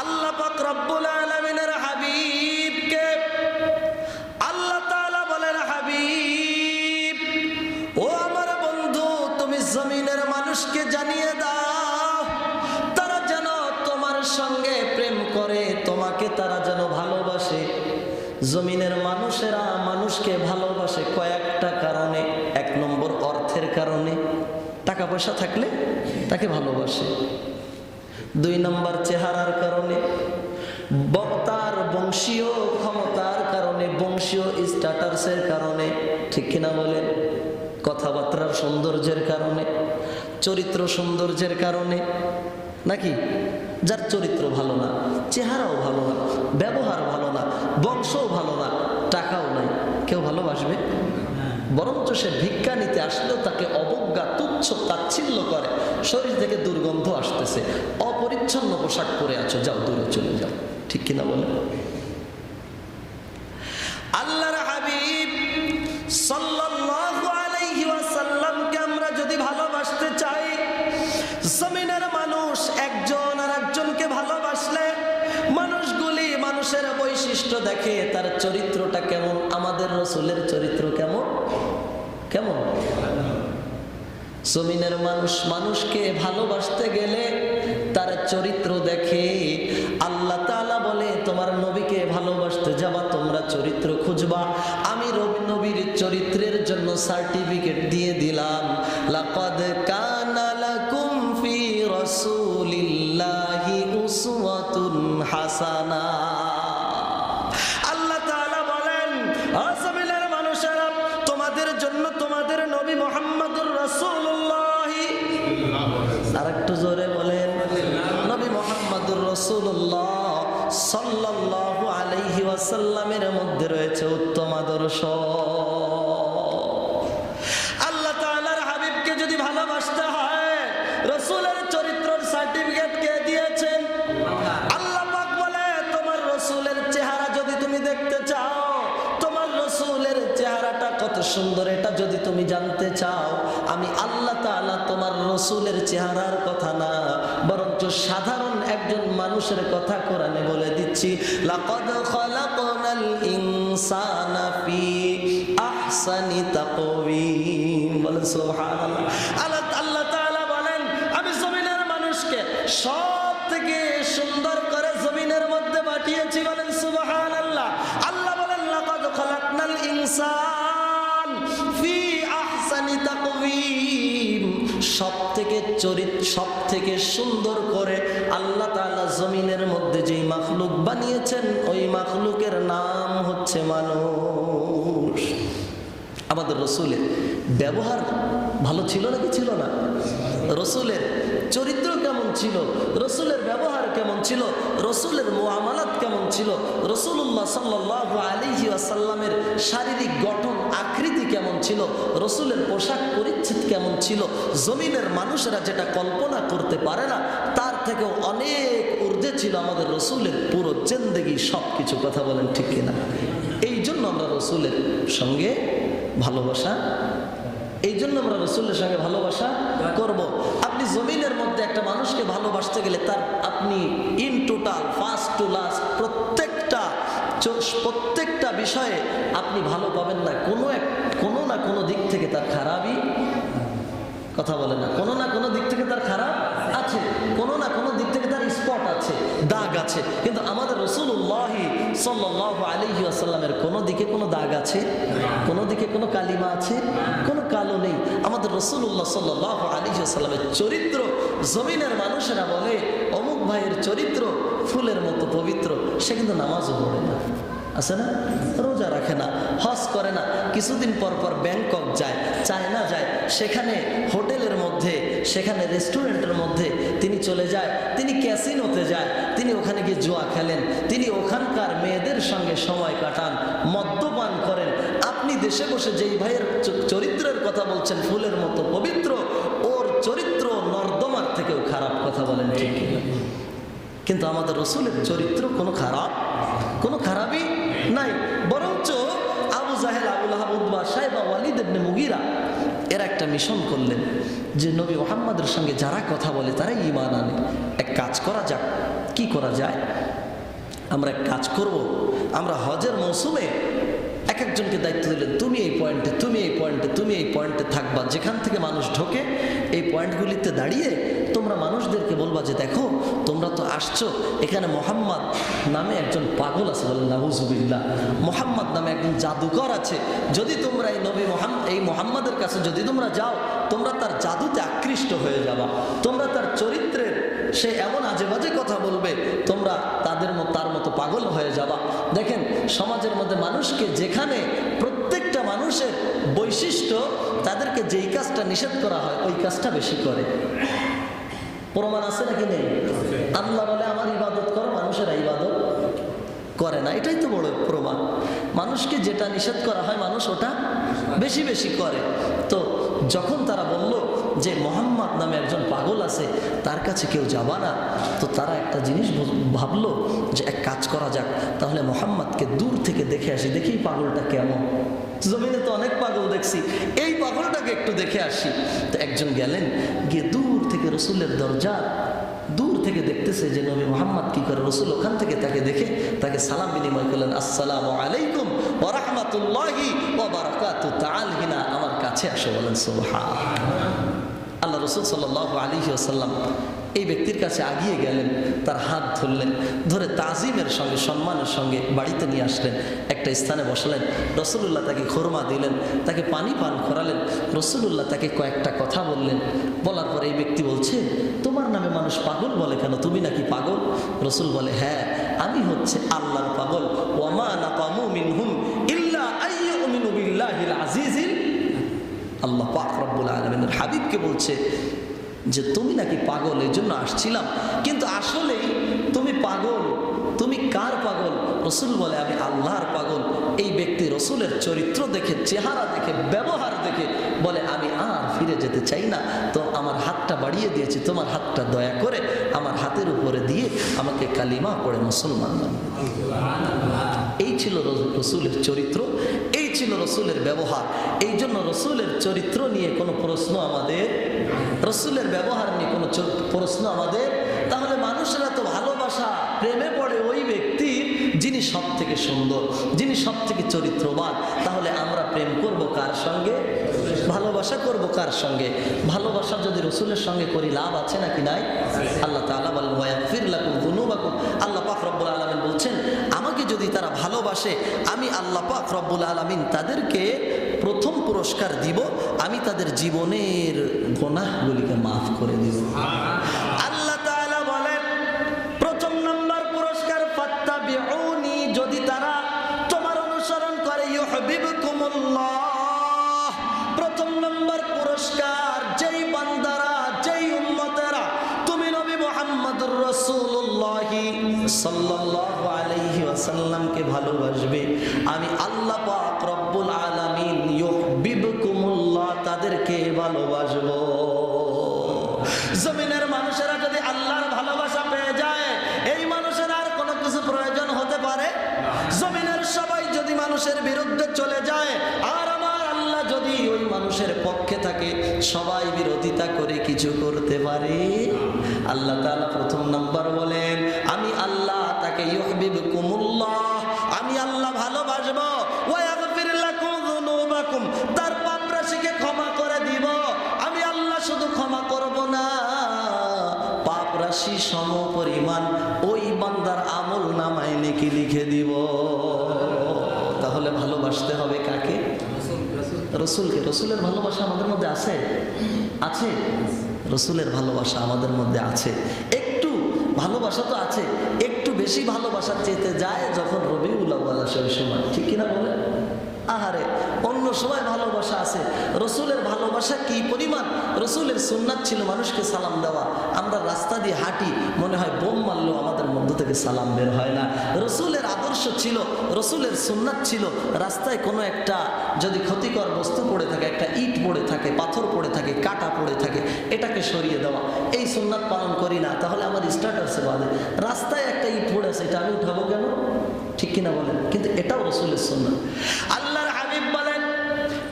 আল্লাহ পাক রব্বুল আলামিনের হাবিবকে আল্লাহ তাআলা বলেন, হাবিব ও আমার বন্ধু, তুমি জমিনের মানুষকে জানিয়ে দাও তারা যেন তোমার সঙ্গে প্রেম করে, তোমাকে তারা যেন ভালোবাসে। জমিনের মানুষেরা মানুষকে ভালোবাসে কয়েকটা কারণে। এক নম্বর অর্থের কারণে, টাকা পয়সা থাকলে তাকে ভালোবাসে। দুই নম্বর চেহারার কারণে, বক্তার বংশীয় ক্ষমতার কারণে, বংশীয় স্ট্যাটাসের কারণে, ঠিক কিনা বলেন? কথাবার্তার সৌন্দর্যের কারণে, চরিত্র সৌন্দর্যের কারণে, নাকি? যার চরিত্র ভালো না, চেহারাও ভালো না, ব্যবহার ভালো না, বংশও ভালো না, টাকাও নাই, কেউ ভালোবাসবে? বরঞ্চ সে ভিক্ষা নিতে আসলেও তাকে অবজ্ঞা, তুচ্ছ তাচ্ছিল্য করে। শরীর থেকে দুর্গন্ধ আসতেছে, অপরিচ্ছন্ন পোশাক পরে আছো, যাও দূরে চলে যাও, ঠিক কিনা বলে? আল্লাহর হাবিব সাল্লাল্লাহু আলাইহি ওয়াসাল্লামকে আমরা যদি ভালোবাসতে চাই, জমিনের মানুষ একজন আর একজনকে ভালোবাসলে মানুষগুলি মানুষের বৈশিষ্ট্য দেখে, তার চরিত্রটা কেমন। আমাদের রাসূলের চরিত্র কেমন কেমন? জমিনের মানুষ মানুষকে ভালোবাসতে গেলে তার চরিত্র দেখে। আল্লাহ তাআলা বলে, তোমার নবীকে ভালোবাসতে যাবা, তোমরা চরিত্র খুঁজবা। আমি নবীর চরিত্রের জন্য সার্টিফিকেট দিয়ে দিলাম, লাকাদ কানা লাকুম ফি রাসূলিল্লাহি উসওয়াতুন হাসানা। আল্লাহ তাআলা বলেন, জমিনের মানুষেরা, তোমাদের জন্য তোমাদের নবী মুহাম্মদুর রাসূলুল্লাহ, আরেকটু জোরে বলেন, নবী মুহাম্মদুর রাসূলুল্লাহ সাল্লাল্লাহু আলাইহি ওয়াসাল্লামের মধ্যে রয়েছে উত্তম আদর্শ। আল্লাহ তাআলার হাবিবকে যদি ভালোবাসতে হয়, রাসূলের চরিত্রের সার্টিফিকেট কে দিয়েছেন? আল্লাহ পাক বলে, তোমার রাসূলের চেহারা যদি তুমি দেখতে চাও, তোমার রাসূলের চেহারাটা কত সুন্দর এটা যদি তুমি জানতে চাও, আমি আল্লাহ তাআলা তোমার রাসূলের চেহারার কথা না, বরঞ্চ সাধারণ একজন মানুষের কথা কোরআনে বলে দিচ্ছি, লাকাদ খালাকনাল ইনসানা ফি আহসানি তাকওয়িম। বলেন সুবহানাল্লাহ। আল্লাহ তাআলা বলেন, আমি জমিনের মানুষকে সব থেকে সুন্দর করে জমিনের মধ্যে পাঠিয়েছি। বলেন সুবহানাল্লাহ। আল্লাহ বলেন, লাকাদ খালাকনাল ইনসান ফি আহসানি তাকওয়িম। সব থেকে সুন্দর করে আল্লাহ তাআলা জমিনের মধ্যে যেই মাখলুক বানিয়েছেন, ওই মাখলুকের নাম হচ্ছে মানুষ। আমাদের রাসূলের ব্যবহার ভালো ছিল নাকি ছিল না? রাসূলের চরিত্র কেমন ছিল? রাসূলের ব্যবহার কেমন ছিল? রাসূলের মুআমালাত কেমন ছিল? রাসূলুল্লাহ সাল্লাল্লাহু আলাইহি ওয়াসাল্লামের শারীরিক গঠন আকৃতি কেমন ছিল? রাসূলের পোশাক পরিচ্ছদ কেমন ছিল? জমিনের মানুষেরা যেটা কল্পনা করতে পারে না, তার থেকেও অনেক ঊর্ধ্বে ছিল আমাদের রাসূলের পুরো জিন্দেগি, সবকিছু। কথা বলেন ঠিক কিনা? এই জন্য আমরা রাসূলের সঙ্গে ভালোবাসা, এই জন্য আমরা রাসূলের সঙ্গে ভালোবাসা করব। আপনি জমিনের মধ্যে একটা মানুষকে ভালোবাসতে গেলে তার আপনি in total first to last প্রত্যেকটা বিষয়ে আপনি ভালো পাবেন না। কোনো না কোনো দিক থেকে তার খারাপই, কথা বলে না, কোনো না কোনো দিক থেকে তার খারাপ আছে, কোনো না কোনো দিক থেকে তার স্পট আছে, দাগ আছে। কিন্তু আমাদের রাসূলুল্লাহ সাল্লাল্লাহু আলাইহি ওয়াসাল্লামের কোনো দিকে কোনো দাগ আছে? কোনো দিকে কোনো কালিমা আছে? কোনো কালো নেই। আমাদের রাসূলুল্লাহ সাল্লাল্লাহু আলাইহি ওয়াসাল্লামের চরিত্র জমিনের মানুষেরা বলে, অমুক ভাইয়ের চরিত্র ফুলের মতো পবিত্র, সে কিন্তু নামাজও পড়ে না, আছে না, রোজা রাখে না, হজ করে না, কিছুদিন পর পর ব্যাংকক যায়, চায়না যায়, সেখানে হোটেলের মধ্যে, সেখানে রেস্টুরেন্টের মধ্যে তিনি চলে যায়, তিনি ক্যাসিনোতে যায়, তিনি ওখানে গিয়ে জুয়া খেলেন, তিনি ওখানকার মেয়েদের সঙ্গে সময় কাটান, মদ্যপান করেন। আপনি দেশে বসে যেই ভাইয়ের চরিত্রের কথা বলছেন ফুলের মতো পবিত্র, ওর চরিত্র নর্দমার থেকেও খারাপ। কথা বলেন ঠিক কিনা? কিন্তু আমাদের রাসূলের চরিত্র কোনো খারাপই নাই। বরঞ্চ আবু জাহেল, আবু লাহাব, উতবা, শাইবা, ওয়ালিদ ইবনে মুগীরা এরা একটা মিশন করলেন যে নবী মুহাম্মদের সঙ্গে যারা কথা বলে তারাই ঈমান আনে। এক কাজ করা যাক, কি করা যায়? আমরা এক কাজ করব, আমরা হজের মৌসুমে এক একজনকে দায়িত্ব দিলেন, তুমি এই পয়েন্টে, তুমি এই পয়েন্টে, তুমি এই পয়েন্টে থাকবা, যেখান থেকে মানুষ ঢোকে এই পয়েন্টগুলিতে দাঁড়িয়ে তোমরা মানুষদেরকে বলবা যে দেখো তোমরা তো আসছো, এখানে মোহাম্মদ নামে একজন পাগল আছে, বলেন নাউজুবিল্লাহ, মোহাম্মদ নামে একজন জাদুকর আছে, যদি তোমরা এই মোহাম্মদের কাছে যদি তোমরা যাও, তোমরা তার জাদুতে আকৃষ্ট হয়ে যাবা, তোমরা তার চরিত্রের সে এমন আজে বাজে কথা বলবে, তোমরা তার মতো পাগল হয়ে যাবা। দেখেন সমাজের মধ্যে মানুষকে যেখানে প্রত্যেকটা মানুষের বৈশিষ্ট্য, তাদেরকে যেই কাজটা নিষেধ করা হয় ওই কাজটা বেশি করে। প্রমাণ আছে নাকি নেই? আল্লাহ বলে আমার ইবাদত করো, মানুষেরা ইবাদত করে না, এটাই তো বড় প্রমাণ। মানুষকে যেটা নিষেধ করা হয় মানুষ ওটা বেশি বেশি করে। তো যখন তারা বলল যে মোহাম্মদ নামে একজন পাগল আছে, তার কাছে কেউ যাবা না, তো তারা একটা জিনিস ভাবলো যে এক কাজ করা যাক, তাহলে মোহাম্মদকে দূর থেকে দেখে আসি, দেখি পাগলটা কেমন, জমিনে তো অনেক পাগল দেখছি, এই পাগলটাকে একটু দেখে আসি। তো একজন গেলেন, গিয়ে দূর থেকে রসুলের দরজা দূর থেকে দেখতেছে যে নবী মোহাম্মদ কি করে। রসুল ওখান থেকে তাকে দেখে তাকে সালাম বিনিময় করলেন, আসসালামু আলাইকুম ওয়া রাহমাতুল্লাহি ওয়া বারাকাতুহু, তাআল হিনা, আমার কাছে আসো, বলেন সুবহানাল্লাহ। আল্লাহ রসুল সাল্লাল্লাহু আলাইহি ওয়াসাল্লাম এই ব্যক্তির কাছে আগিয়ে গেলেন, তার হাত ধরলেন, ধরে তাজিমের সঙ্গে সম্মানের সঙ্গে বাড়িতে নিয়ে আসলেন, একটা স্থানে বসালেন। রসুলুল্লাহ তাকে খোরমা দিলেন, তাকে পানি পান করালেন। রসুলুল্লাহ তাকে কয়েকটা কথা বললেন, বলার পরে এই ব্যক্তি বলছে তোমার নামে মানুষ পাগল বলে কেন, তুমি নাকি পাগল? রসুল বলে হ্যাঁ, আমি হচ্ছে আল্লাহর পাগল। ওয়ামা নাকামু মিনহুম ইল্লা আইয়ুমিনু বিল্লাহিল আজিজিল, আল্লাহ পাক রব্বুল আলামিনের হাবিবকে বলছে যে তুমি নাকি পাগল, এই জন্য আসছিলাম, কিন্তু আসলেই তুমি পাগল, তুমি কার পাগল? রসুল বলে আমি আল্লাহর পাগল। এই ব্যক্তি রসুলের চরিত্র দেখে, চেহারা দেখে, ব্যবহার দেখে বলে আমি আর ফিরে যেতে চাই না, তো আমার হাতটা বাড়িয়ে দিয়েছি, তোমার হাতটা দয়া করে আমার হাতের উপরে দিয়ে আমাকে কালিমা পড়ে মুসলমান বানাও। এই ছিল রসুলের চরিত্র, এই ছিল রসুলের ব্যবহার। এই জন্য রসুলের চরিত্র নিয়ে কোনো প্রশ্ন আমাদের, রসুলের ব্যবহার নিয়ে কোনো প্রশ্ন আমাদের, তাহলে মানুষেরা তো ভালোবাসা প্রেমে পড়ে ওই ব্যক্তির যিনি সব থেকে সুন্দর, যিনি সব থেকে চরিত্রবান। তাহলে আমরা প্রেম করব কার সঙ্গে? ভালোবাসা করব কার সঙ্গে? ভালোবাসা যদি রসুলের সঙ্গে করি লাভ আছে নাকি নাই? আল্লাহ তাআলা বলেন ওয়ায়াগফির লাকুম যুনুবাকুম, আল্লাহ পাক রব্বুল আলামিন বলছেন আমাকে যদি তারা ভালোবাসে, আমি আল্লাহ পাক রব্বুল আলামিন তাদেরকে প্রথম পুরস্কার দিব, আমি তাদের জীবনের গুনাহগুলিকে মাফ করে দিব। আল্লাহ তাআলা বলেন প্রথম নাম্বার পুরস্কার ফাত্তাবিউনি, যদি তারা তোমার অনুসরণ করে, ইউহিব্বুকুমুল্লাহ। প্রথম নাম্বার পুরস্কার, যেই বান্দারা, যেই উম্মতেরা তুমি নবী মুহাম্মদুর রাসূলুল্লাহ সাল্লাল্লাহু আলাইহি ওয়াসাল্লামকে ভালোবাসবে, আমি আল্লাহ পাক রব্বুল আলামিন ইউহিব্বুকুমুল্লাহ, তাদেরকে ভালোবাসবো। জমিনের মানুষেরা যদি আল্লাহর ভালোবাসা পেয়ে যায়, এই মানুষের আর কোনো কিছু প্রয়োজন হতে পারে? জমিনের সবাই যদি মানুষের বিরুদ্ধে চলে যায়, আর আমার আল্লাহ যদি ওই মানুষের পক্ষে থাকে, সবাই বিরোধিতা করে কিছু করতে পারে? আল্লাহ তাআলা প্রথম নাম্বার বলেন আমি আল্লাহ তাকে ইউহিব্বুকুমুল্লাহ, আমি আল্লাহ ভালোবাসবো। ওয়ায়াগফির লাকুম যুনুবাকুম, তার পাপ রাশিকে ক্ষমা করে দিব। আমি আল্লাহ শুধু ক্ষমা করব না, পাপ রাশি সম পরিমাণ ওই বান্দার আমল নামায় নেকি লিখে দিব। তাহলে ভালোবাসতে হবে কাকে? রসুলকে। রসুলের ভালোবাসা আমাদের মধ্যে আছে, আছে, রসুলের ভালোবাসা আমাদের মধ্যে আছে। একটু ভালোবাসা তো আছে, একটু বেশি ভালোবাসা চেতে যায় যখন রবিউল আউয়াল আসে, ওই সময়, ঠিক কিনা বলে? আহারে, অন্য সময় ভালোবাসা আছে। রসুলের ভালোবাসা কি পরিমাণ! রসুলের সুন্নাত ছিল মানুষকে সালাম দেওয়া। আমরা রাস্তা দিয়ে হাঁটি, মনে হয় বোম মারলেও আমাদের মধ্য থেকে সালাম বের হয় না। রসুলের আদর্শ ছিল, রসুলের সুন্নাত ছিল, রাস্তায় কোনো একটা যদি ক্ষতিকর বস্তু পড়ে থাকে, একটা ইট পড়ে থাকে, পাথর পড়ে থাকে, কাঁটা পড়ে থাকে, এটাকে সরিয়ে দেওয়া। এই সুন্নাত পালন করি না, তাহলে আমার স্ট্যাটাসে বাদে। রাস্তায় একটা ইট পড়ে আছে, এটা আমি উঠাবো কেন? ঠিক কিনা বলেন? কিন্তু এটাও রসুলের সুন্নাত। আল্লাহর হাবিব বলেন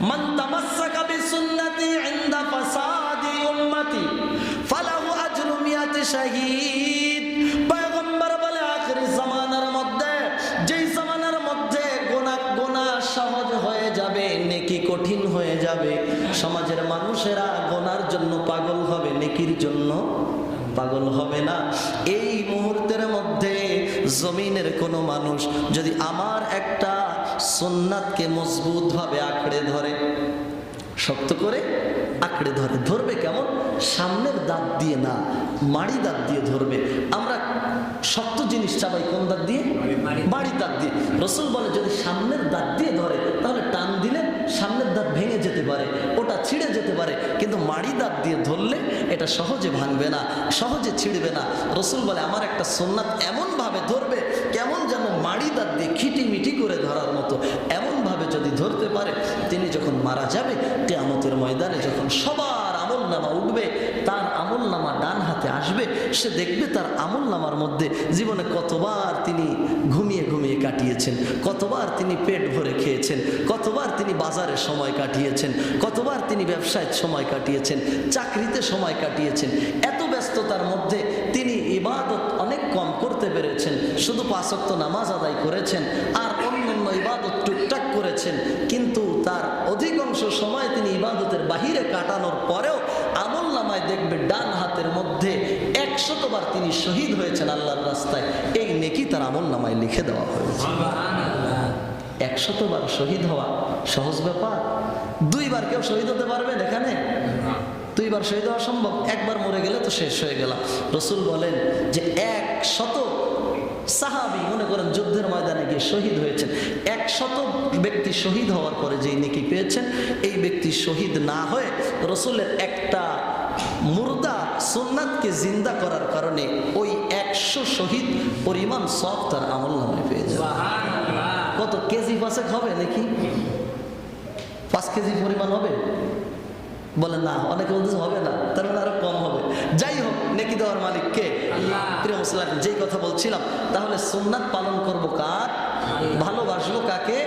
মান তামাসসাকা বিসুন্নতি ইনদা ফাসাদি উম্মতি ফালাহু আজরু মিয়াতি শাহীদ। পয়গম্বর আখেরি জামানার মধ্যে, যেই জামানার মধ্যে গোনা সহজ হয়ে যাবে, নেকি কঠিন হয়ে যাবে, সমাজের মানুষেরা গোনার জন্য পাগল হবে, নেকির জন্য পাগল হবে না। এই মুহূর্তের মধ্যে জমিনের কোনো মানুষ যদি আমার একটা সুন্নাতকে মজবুত ভাবে আঁকড়ে ধরে, শক্ত করে আঁকড়ে ধরবে কেমন? সামনের দাঁত দিয়ে না, মাড়ি দাঁত দিয়ে ধরবে। আমরা শক্ত জিনিস চাবাই কোন দাঁত দিয়ে? মাড়ি দাঁত দিয়ে। রসুল বলে যদি সামনের দাঁত দিয়ে ধরে তাহলে টান দিলে সামনের দাঁত ভেঙে যেতে পারে, ওটা ছিঁড়ে যেতে পারে, কিন্তু মাড়ি দাঁত দিয়ে ধরলে এটা সহজে ভাঙবে না, সহজে ছিঁড়বে না। রসুল বলে আমার একটা সুন্নাত এমন ভাবে ধরবে কেমন যেন মাড়ি দাঁত দিয়ে খিটিমিটি করে ধরার মতো, এমন ভাবে যদি ধরতে পারে, তিনি যখন মারা যাবে কিয়ামতের ময়দানে যখন সবার আমল নামা উঠবে, তার আমল নামা ডান হাতে আসবে, সে দেখবে তার আমল নামার মধ্যে জীবনে কতবার তিনি ঘুমিয়ে ঘুমিয়ে কাটিয়েছেন, কতবার তিনি পেট ভরে খেয়েছেন, কতবার তিনি বাজারে সময় কাটিয়েছেন, কতবার তিনি ব্যবসায় সময় কাটিয়েছেন, চাকরিতে সময় কাটিয়েছেন। এত ব্যস্ততার মধ্যে তিনি ইবাদত অনেক কম করতে পেরেছেন, শুধু 5 ওয়াক্ত নামাজ আদায় করেছেন আর অন্যান্য ইবাদত টুকটাক করেছেন, কিন্তু তার অধিকাংশ সময় তিনি ইবাদতের বাহিরে কাটানোর পরেও আমল নামায় দেখবে ডান হাতের মধ্যে 100 বার তিনি শহীদ হয়েছেন আল্লাহর রাস্তায়, এই নেকি তার আমল নামায় লিখে দেওয়া হয়েছে। 100 বার শহীদ হওয়া সহজ ব্যাপার? 2 বার কেউ শহীদ হতে পারবেন এখানে? 2 বার শহীদ হওয়া সম্ভব? একবার মরে গেলে তো শেষ হয়ে গেল। রসুল বলেন যে 100 সাহাবী মনে করেন যুদ্ধের ময়দানে গিয়ে শহীদ হয়েছেন, 100 ব্যক্তি শহীদ হওয়ার পরে যেই নেকি পেয়েছেন, এই ব্যক্তি শহীদ না হয়ে রসুলের একটা মুর্দা সুন্নাতকে জিন্দা করার কারণে ওই 100 শহীদ পরিমাণ সওয়াব তার আমলনামায় পেয়ে যাবে। কত কেজি 5 হবে নাকি? 5 কেজি পরিমাণ হবে? বলে না, অনেকে বলতে হবে না, তার মানে আরো কম হবে। যাই হোক, নেকি দেওয়ার মালিক কে? প্রিয় মুসলিম, যেই কথা বলছিলাম, তাহলে সুন্নাত পালন করব কার? ভালোবাসবো কাকে?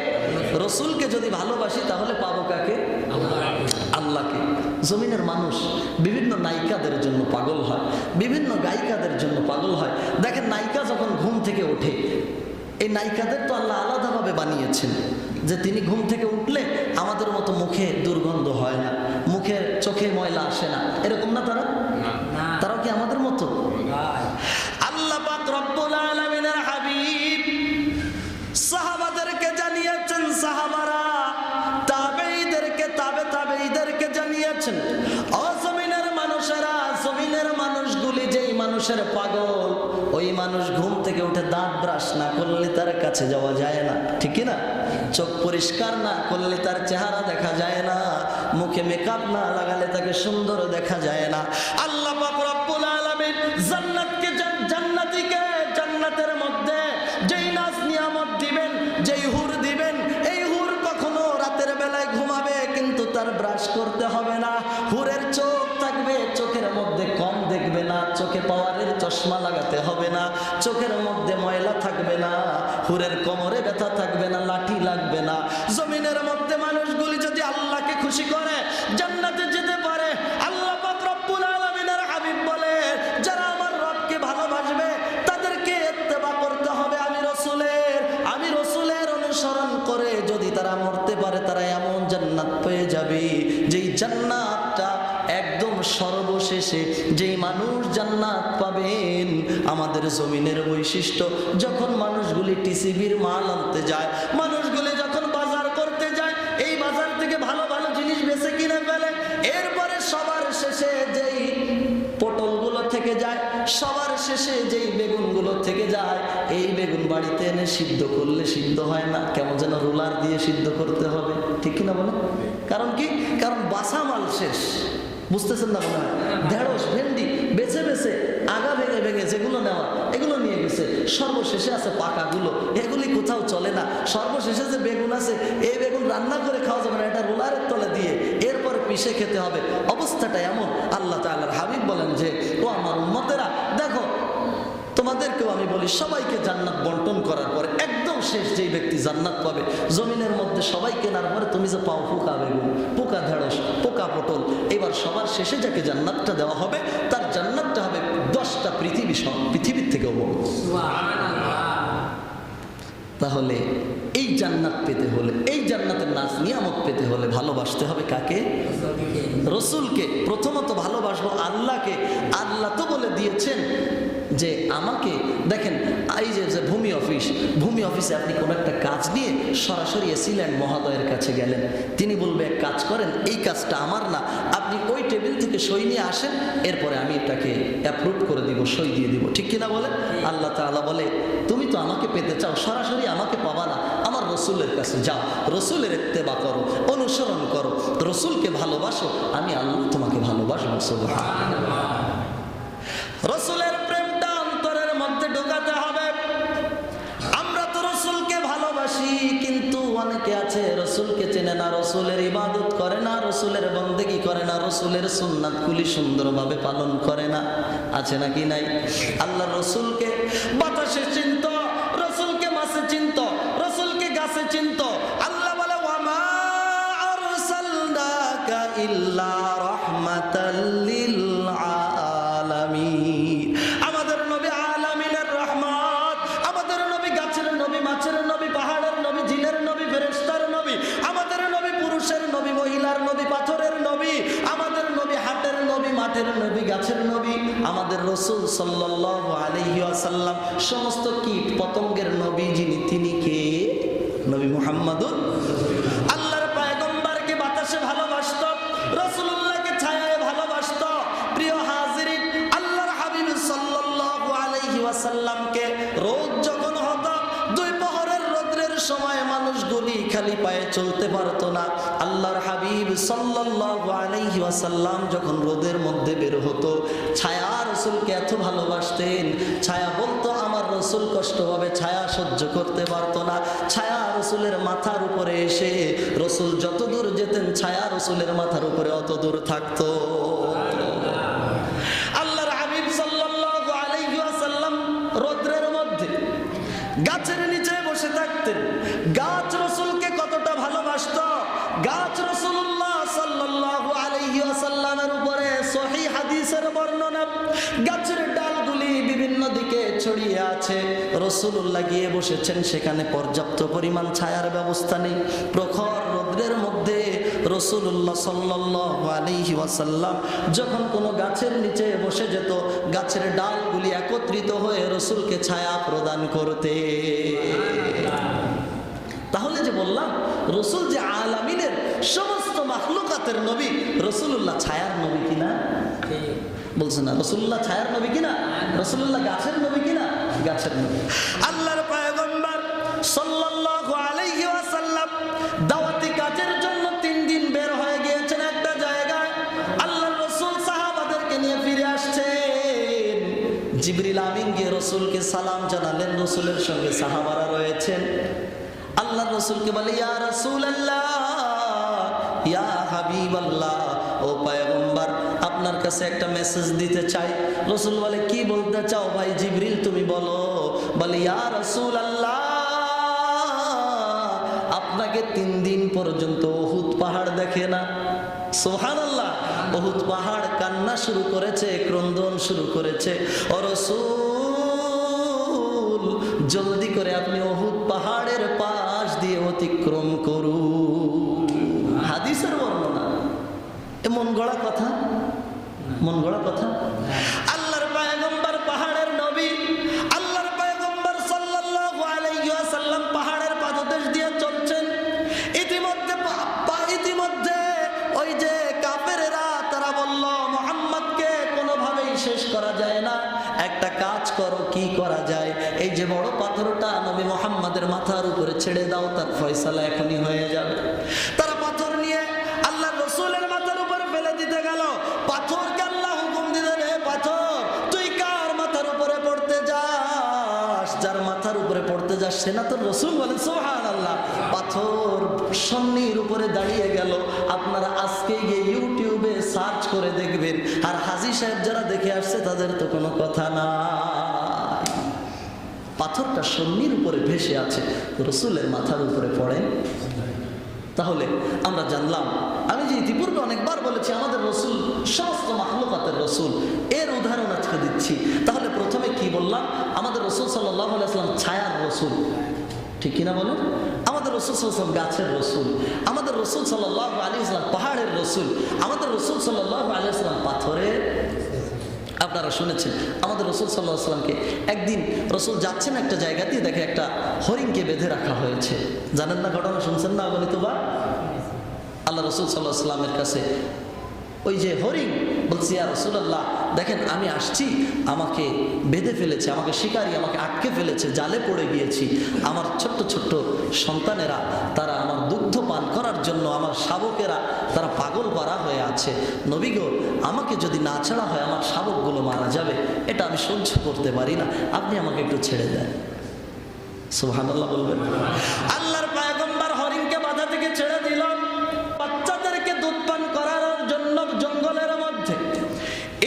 রসুলকে যদি ভালোবাসি তাহলে পাবো কাকে? আল্লাহকে। জমিনের মানুষ বিভিন্ন নায়িকাদের জন্য পাগল হয়, বিভিন্ন গায়িকাদের জন্য পাগল হয়। দেখেন, নায়িকা যখন ঘুম থেকে ওঠে, এই নায়িকাদের তো আল্লাহ আলাদাভাবে বানিয়েছেন যে তিনি ঘুম থেকে উঠলে আমাদের মতো মুখে দুর্গন্ধ হয় না, মুখের চোখে ময়লা আসে না, এরকম না তারা? তারাও কি আমাদের মতো? আল্লাহ পাক রব্বুল আলামিনের হাবিব সাহাবাদেরকে জানিয়েছেন, সাহাবারা তাবেঈদেরকে তাবেঈদেরকে জানিয়েছেন, ও জমিনের মানুষেরা, জমিনের মানুষগুলি যেই মানুষের পাগল, ওই মানুষ ঘুম থেকে উঠে দাঁত ব্রাশ না করলে তার কাছে যাওয়া যায় না, ঠিক না? চোখ পরিষ্কার না করলে তার চেহারা দেখা যায় না, মুখে মেকআপ না লাগালে তাকে সুন্দর দেখা যায় না। আল্লাহ পাক রব্বুল আলামিন জান্নাতের মধ্যে যেই নাজ নিয়ামত দিবেন, যেই হুর দিবেন, এই হুর কখনো রাতের বেলায় ঘুমাবে কিন্তু তার ব্রাশ করতে হবে না। হুরের চোখ থাকবে, চোখের মধ্যে কম দেখবে না, চোখে পাওয়ারের চশমা লাগাতে হবে না, চোখের মধ্যে ময়লা থাকবে না, হুরের কোমরে ব্যথা থাকবে না, লাঠি লাগবে না। জমিনের মধ্যে মানুষগুলি যদি আল্লাহকে খুশি করে জান্নাতে যেতে পারে। আল্লাহ পাক রব্বুল আলামিনের হাবিব বলে, যারা আমার রবকে ভালোবাসবে তাদেরকে ইত্তেবা করতে হবে আমি রসুলের অনুসরণ করে। যদি তারা মরতে পারে তারা এমন জান্নাত পেয়ে যাবে যেই জান্নাতটা একদম সর্বশেষে যেই মানুষ জান্নাত পাবেন। আমাদের জমিনের বৈশিষ্ট্য, যখন মানুষগুলি টিসিবির মাল আনতে যায়, মানুষগুলি যখন বাজার করতে যায়, এই বাজার থেকে ভালো ভালো জিনিস বেছে কিনে ফেলে, এরপরে সবার শেষে যেই পটলগুলো থেকে যায়, সবার শেষে যেই বেগুনগুলো থেকে যায়, এই বেগুন বাড়িতে এনে সিদ্ধ করলে সিদ্ধ হয় না, কেমন যেন রোলার দিয়ে সিদ্ধ করতে হবে, ঠিক কিনা বলে? কারণ কি? কারণ বাসা মাল শেষ, বুঝতেছেন না মনে হয়? ঢেঁড়স, ভেন্ডি বেছে বেছে আগা ভেঙে ভেঙে যেগুলো নেওয়া এগুলো নিয়ে গেছে, সর্বশেষে আছে পাকাগুলো, এগুলি কোথাও চলে না। সর্বশেষে যে বেগুন আছে, এই বেগুন রান্না করে খাওয়া যাবে না, এটা রোলারের তলে দিয়ে এরপরে পিষে খেতে হবে। অবস্থাটা এমন। আল্লাহ তাআলার হাবিব বলেন যে, ও আমার উম্মতেরা, দেখো তোমাদেরকেও আমি বলি, সবাইকে জান্নাত বন্টন করার পরে একদম শেষ যেই ব্যক্তি জান্নাত পাবে, জমিনের মধ্যে সবাই কেনার পরে তুমি যে পাও পোকা বেগুন, পোকা ঢেঁড়স, পোকা পটল, এবার সবার শেষে যাকে জান্নাতটা দেওয়া হবে তার জান্নাতটা হবে 10টা পৃথিবীর থেকেও বড়। তাহলে এই জান্নাত পেতে হলে, এই জান্নাতের নাজ নিয়ামত পেতে হলে ভালোবাসতে হবে কাকে? রসুলকে। প্রথমত ভালোবাসবো আল্লাহকে। আল্লাহ তো বলে দিয়েছেন যে আমাকে দেখেন, এই যে ভূমি অফিসে আপনি কোনো একটা কাজ নিয়ে সরাসরি এসিল্যান্ড মহোদয়ের কাছে গেলেন, তিনি বলবে এক কাজ করেন, এই কাজটা আমার না, আপনি ওই টেবিল থেকে সই নিয়ে আসেন, এরপরে আমি এটাকে অ্যাপ্রুভ করে দিব, সই দিয়ে দিব, ঠিক কিনা বলে? আল্লাহ তাআলা বলে তুমি তো আমাকে পেতে চাও, সরাসরি আমাকে পাবা না, আমার রসুলের কাছে যাও, রসুলের ইত্তেবা করো, অনুসরণ করো, রসুলকে ভালোবাসো, আমি আল্লাহ তোমাকে ভালোবাসবো। সুবহানাল্লাহ। রসুলের প্রেমটা অন্তরের মধ্যে ঢোকাতে হবে। আমরা তো রসুলকে ভালোবাসি, কিন্তু অনেকে আছে রসুলকে চেনে না, রসুলের ইবাদত করে না, রসুলের বন্দেগী করে না, রসুলের সুন্নাতগুলি সুন্দরভাবে পালন করে না। আছে নাকি নাই? আল্লাহ রসুলকে বাতাসে চিনত, রসুলকে মাছে চিনত, রসুলকে গাছে চিনত। আল্লাহ বলে ওয়ামা আরসালনাকা ইল্লা রাহমাতাল লিল আলামিন। আমাদের নবী আলামিনের রহমত, আমাদের নবী গাছের নবী, মাছের নবী, পাহাড়ের নবী, জিনের নবী, ফেরেশতার নবী, আমাদের নবী পুরুষের নবী, মহিলার নবী, পাথরের নবী, আমাদের নবী হাটের নবী, মাঠের নবী, গাছের নবী, আমাদের রাসূল সাল্লাল্লাহু আলাইহি ওয়াসাল্লাম সমস্ত কীট পতঙ্গের নবী যিনি, তিনি কে? নবী মুহাম্মদুর। আল্লাহর পয়গম্বরকে বাতাসে ভালোবাসতো, রাসূলুল্লাহকে ছায়ায় ভালোবাসতো। প্রিয় হাজিরিন, আল্লাহর হাবিব সাল্লাল্লাহু আলাইহি ওয়াসাল্লামকে রোদ যখন হতো, দুই প্রহরের রোদ্রের সময় মানুষগুলি খালি পায়ে চলতে পারতো না। আল্লাহর হাবিব সাল্লাল্লাহু আলাইহি ওয়াসাল্লাম যখন রোদের মধ্যে বের হতো, ছায়া রাসূলকে এত ভালোবাসতেন, ছায়া বলতো আমার রাসূল কষ্ট পাবে, ছায়া সহ্য করতে পারতো না। ছায়া রাসূলের মাথার উপরে এসে রাসূল যত দূর যেতেন, ছায়া রাসূলের মাথার উপরে অত দূর থাকতো। আল্লাহর হাবিব সাল্লাল্লাহু আলাইহি ওয়াসাল্লাম রোদ্রের মধ্যে গাছের নিচে বসে থাকতেন। গাছ রাসূলকে কতটা ভালোবাসতো, গাছ রাসূলুল্লাহ সাল্লাল্লাহু আলাইহি ওয়াসাল্লামের উপরে সহিহ হাদিসের বর্ণনা, গাছের ডালগুলি বিভিন্ন দিকে ছড়িয়ে আছে, রাসূলুল্লাহ গিয়ে বসেছেন, সেখানে পর্যাপ্ত পরিমাণ ছায়ার ব্যবস্থা নেই। প্রখর রোদ্রের মধ্যে রাসূলুল্লাহ সাল্লাল্লাহু আলাইহি ওয়াসাল্লাম যখন কোনো গাছের নিচে বসে যেত, গাছের ডালগুলি একত্রিত হয়ে রাসূলকে ছায়া প্রদান করতে। তাহলে যে বললাম রাসূল যে আলামিনের সমস্ত মাখলুকাতের নবী, রাসূলুল্লাহ ছায়ার নবী কিনা? বলছে না, রাসূলুল্লাহ ছায়ার নবী কিনা? রাসূলুল্লাহ গাছের নবী কিনা? গাছের নবী। আল্লাহর পয়গম্বর সাল্লাল্লাহু আলাইহি ওয়াসাল্লাম দাওয়াতি কাজের জন্য 3 দিন বের হয়ে গিয়েছেন একটা জায়গায়। আল্লাহর রাসূল সাহাবাদেরকে নিয়ে ফিরে আসছেন। জিবরিল আমিন গিয়ে রাসূলকে সালাম জানালেন, রাসূলের সঙ্গে সাহাবারা রয়েছেন। আল্লাহর রাসূলকে বলে ইয়া রাসূলুল্লাহ, ইয়া হাবিবাল্লাহ, ও পয়গম্বর আপনার কাছে একটা মেসেজ দিতে চাই। রাসূল বলে কি বলতে চাও ভাই জিবরিল, তুমি বলো। বলে ইয়া রাসূলুল্লাহ, আপনাকে 3 দিন পর্যন্ত উহুদ পাহাড় দেখে না। সুবহানাল্লাহ। উহুদ পাহাড় কান্না শুরু করেছে, ক্রন্দন শুরু করেছে। ও রাসূল, জলদি করে আপনি উহুদ পাহাড়ের পাশ দিয়ে অতিক্রম করুন। হাদিসের বর্ণনা, এ মন গড়া কথা? মন গড়া কথা? আল্লাহর পয়গম্বর পাহাড়ের নবী, আল্লাহর পয়গম্বর সাল্লাল্লাহু আলাইহি ওয়াসাল্লাম পাহাড়ের পাদদেশ দিয়ে চলছেন। ইতিমধ্যে ওই যে কাফেরেরা তারা বলল মুহাম্মদকে কোনোভাবেই শেষ করা যায় না, একটা কাজ করো, কি করা যায়? এই যে বড় পাথরটা নবী মুহাম্মাদের মাথার উপরে ছেড়ে দাও, তার ফয়সালা এখনই হয়ে যাবে। তারা পাথর নিয়ে আল্লাহর রাসূলের মাথার উপরে ফেলে দিতে গেল। পাথরকে আল্লাহ হুকুম দিলেন, হে পাথর, তুই কার মাথার উপরে পড়তে যাস? যার মাথার উপরে পড়তে যাস সে না তোর রাসূল। বলেন সুবহানাল্লাহ। পাথর সন্নির উপরে দাঁড়িয়ে গেল। আপনারা আজকে গিয়ে ইউটিউবে সার্চ করে দেখবেন, আর হাজী সাহেব যারা দেখে আসছে তাদের তো কোনো কথা না। পাথরটা সন্নির উপরে ভেসে আছে, রাসূলের মাথার উপরে পড়ে। তাহলে আমরা জানলাম, আমি যে ইতিপূর্বে অনেকবার বলেছি আমাদের রাসূল সমস্ত মাখলুকাতের রাসূল, এর উদাহরণ আজকে দিচ্ছি। তাহলে প্রথমে কি বললাম? আমাদের রাসূল সাল্লাল্লাহু আলাইহি ওয়াসাল্লাম ছায়ার রাসূল, ঠিক কিনা বলেন? আমাদের রসুল সাল্লাল্লাহু আলাইহি ওয়াসাল্লাম গাছের রসুল, আমাদের রসুল সাল্লাল্লাহু আলাইহি ওয়াসাল্লাম পাহাড়ের রসুল, আমাদের রসুল সাল্লাল্লাহু আলাইহি ওয়াসাল্লাম পাথরের। আপনারা শুনেছেন আমাদের রসুল সাল্লাল্লাহু আলাইহি ওয়াসাল্লামকে একদিন রসুল যাচ্ছেন একটা জায়গা দিয়ে, দেখে একটা হরিণকে বেঁধে রাখা হয়েছে। জানেন না ঘটনা? শুনছেন না অগণিত বার? আল্লাহ রসুল সাল্লাল্লাহু আলাইহি ওয়াসাল্লামের কাছে ওই যে হরিণ বলছি, ইয়া রাসূলুল্লাহ দেখেন আমি আসছি, আমাকে বেঁধে ফেলেছে, আমাকে শিকারী আমাকে আটকে ফেলেছে, জালে পড়ে গিয়েছি। আমার ছোট্ট ছোট্ট সন্তানেরা তারা আমার দুগ্ধ পান করার জন্য, আমার শাবকেরা তারা পাগল পারা হয়ে আছে। নবী গো, আমাকে যদি না ছাড়া হয় আমার শাবকগুলো মারা যাবে, এটা আমি সহ্য করতে পারি না, আপনি আমাকে একটু ছেড়ে দেন। সুবহানাল্লাহ বলবেন। আল্লাহর পয়গম্বর হরিণকে বাধা থেকে ছেড়ে দিলাম, বাচ্চাদেরকে দুধ পান করার জন্য জঙ্গলের মধ্যে।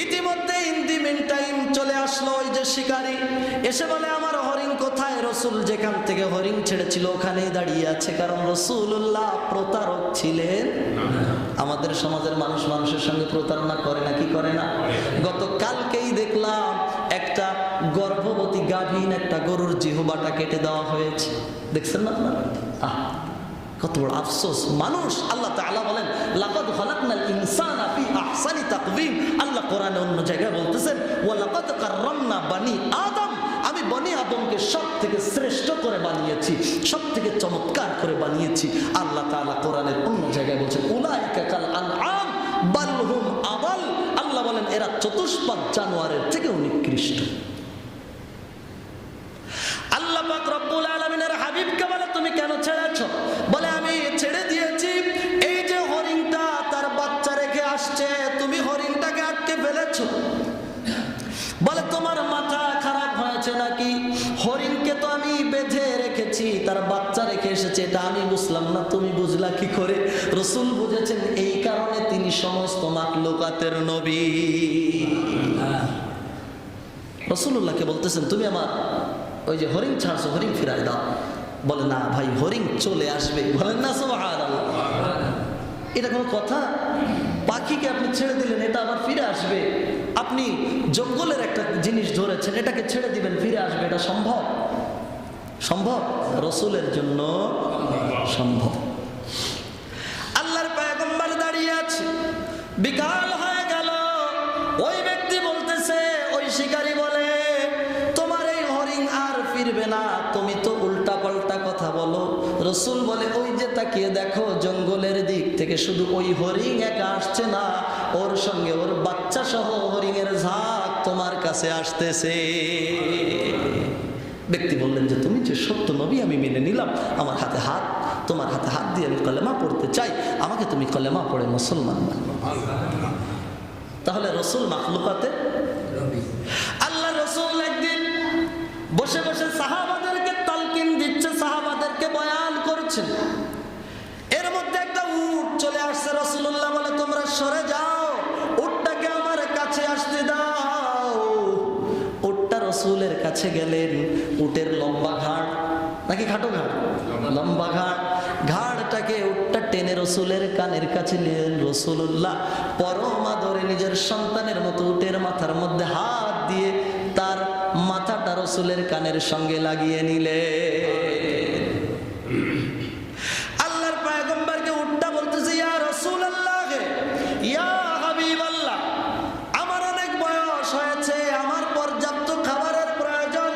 ইতিমধ্যে ইন দি মিন টাইম চলে আসলো ওই যে শিকারী, এসে বলে আমার হরিণ কোথায়? রসুল যেখান থেকে হরিণ ছেড়েছিল ওখানেই দাঁড়িয়ে আছে। কারণ রসুল্লাহ প্রতারক ছিলেন। আমাদের সমাজের মানুষ মানুষের সঙ্গে প্রতারণা করে না, কি করে না? গতকালকেই দেখলাম একটা গর্ভবতী গাভীন একটা গরুর জিহ্বাটা কেটে দেওয়া হয়েছে, দেখছেন না আপনারা? কত বড় আফসোস মানুষ। আল্লাহ তাআলা বলেন লাকাদ খালাকনাল ইনসানা ফি আহসানি তাকওয়িম। আল্লাহ কোরআনে অন্য জায়গায় বলতেছেন ওয়া লাকাদ কাররামনা বানি আদম, আমি বনি আদমকে সব থেকে শ্রেষ্ঠ করে বানিয়েছি, সব থেকে চমৎকার করে বানিয়েছি। আল্লাহ তাআলা কোরআনের অন্য জায়গায় বলছেন উলাইকা কাল আনআম বাল হুম আদাল। আল্লাহ বলেন এরা চতুষ্পাদ জানোয়ারের থেকেও নিকৃষ্ট। আল্লাহ পাক রব্বুল আলামিনের হাবিবকে বলে তুমি কেন ছেড়েছো? বলে আমি ছেড়ে দিয়েছি এই যে হরিণটা তার বাচ্চা রেখে আসছে, তুমি হরিণটাকে আটকে ফেলেছো। বলে তোমার মাথা খারাপ হয়েছে নাকি? হরিণকে তো আমি বেঁধে রেখেছি, তার বাচ্চা রেখে এসেছে, এটা আমি বুঝলাম না, তুমি বুঝলা কি করে? রসুল বুঝেছেন, এই কারণে তিনি সমস্ত মাখলুকাতের নবী। রাসূলুল্লাহকে বলতেছেন তুমি আমার ওই যে হরিণ ছাড়ছো, হরিণ ফিরাই দাও। বলে না ভাই, হরিণ চলে আসবে। বলেন না সুবহানাল্লাহ। এটা কোনো কথা? পাখিকে আপনি ছেড়ে দিলেন, এটা আবার ফিরে আসবে। আপনি জঙ্গলের একটা জিনিস ধরেছেন, এটাকে ছেড়ে দিবেন, ফিরে আসবে, এটা সম্ভব? সম্ভব? রসুলের জন্য সম্ভব। আল্লাহর পয়গম্বর দাঁড়িয়ে আছে, বিকাল হয়ে গেল। ওই ব্যক্তি বলতেছে, ওই শিকারী বলে তোমার এই হরিণ আর ফিরবে না, তুমি তো উল্টা পাল্টা কথা বলো। রসুল বলে ওই যে তাকিয়ে দেখো, জঙ্গলের দিক থেকে শুধু ওই হরিণ একা আসছে না, ওর সঙ্গে ওর বাচ্চা সহ হরিণের ঝাঁক তোমার কাছে আসতেছে। ব্যক্তি বললেন যে তুমি যে সত্য নবী আমি মেনে নিলাম, আমার হাতে হাত, তোমার হাতে হাত দিয়ে আমি কলেমা পড়তে চাই, আমাকে তুমি কলেমা পড়ে মুসলমান বানাও। তাহলে রসুল মাখলুকাতে আল্লাহ। রসুল একদিন বসে বসে সাহাবাদেরকে তালকিন দিচ্ছে, সাহাবাদেরকে বয়ান করছেন। এর মধ্যে একটা উট চলে আসছে। রাসূলুল্লাহ বলে তোমরা সরে যাও, উটটাকে আমার কাছে আসতে দাও। উটটা রসুলের কাছে গেলেন। উটের লম্বা ঘাড় নাকি খাটো ঘাড়? লম্বা ঘাড়। ঘাড়টাকে উটটা টেনে রসুলের কানের কাছে নিলেন। রাসূলুল্লাহ পরম আদরে নিজের সন্তানের মতো উটের মাথার মধ্যে হাত দিয়ে তার মাথাটা রসুলের কানের সঙ্গে লাগিয়ে নিলেন। আল্লাহর পয়গম্বরকে উটটা বলতেছে ইয়া রাসূলুল্লাহ, ইয়া হাবিবাল্লাহ, আমার অনেক বয়স হয়েছে, আমার পর্যাপ্ত খাবারের প্রয়োজন,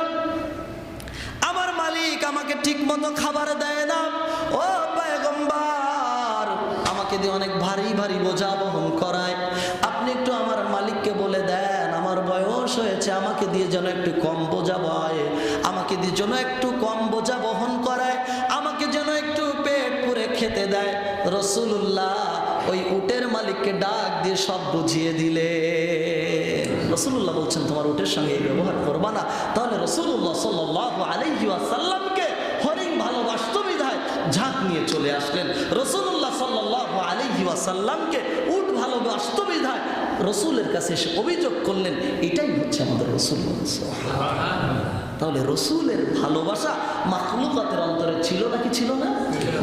আমার মালিক আমাকে ঠিক মতো খাবার দেয় না। ও পয়গম্বর, আমাকে দিয়ে অনেক ভারী ভারী বোঝা বহন করায়, আপনি একটু আমার মালিককে বলে দেন আমার বয়স হয়েছে, আমাকে দিয়ে যেন একটু কম বোঝা বয়, আমাকে দিয়ে যেন একটু কম বোঝা বহন করায়, আমাকে যেন একটু পেট পুরে খেতে দেয়। রাসূলুল্লাহ ওই উটের মালিককে ডাক দিয়ে সব বুঝিয়ে দিলে। রাসূলুল্লাহ বলছেন তোমার উটের সঙ্গে এই ব্যবহার করবা না। তাহলে রাসূলুল্লাহ সাল্লাল্লাহু আলাইহি ওয়াসাল্লামকে হরিণ ভালোবাসত বিধায় ঝাঁক নিয়ে চলে আসলেন। রাসূলুল্লাহ সাল্লাল্লাহু আলাইহি ওয়াসাল্লামকে উট ভালোবাসত বিধায় রসুলের কাছে এসে অভিযোগ করলেন। এটাই হচ্ছে আমাদের রসুল। তাহলে রসুলের ভালোবাসা মাখলুকাতের অন্তরে ছিল নাকি ছিল না?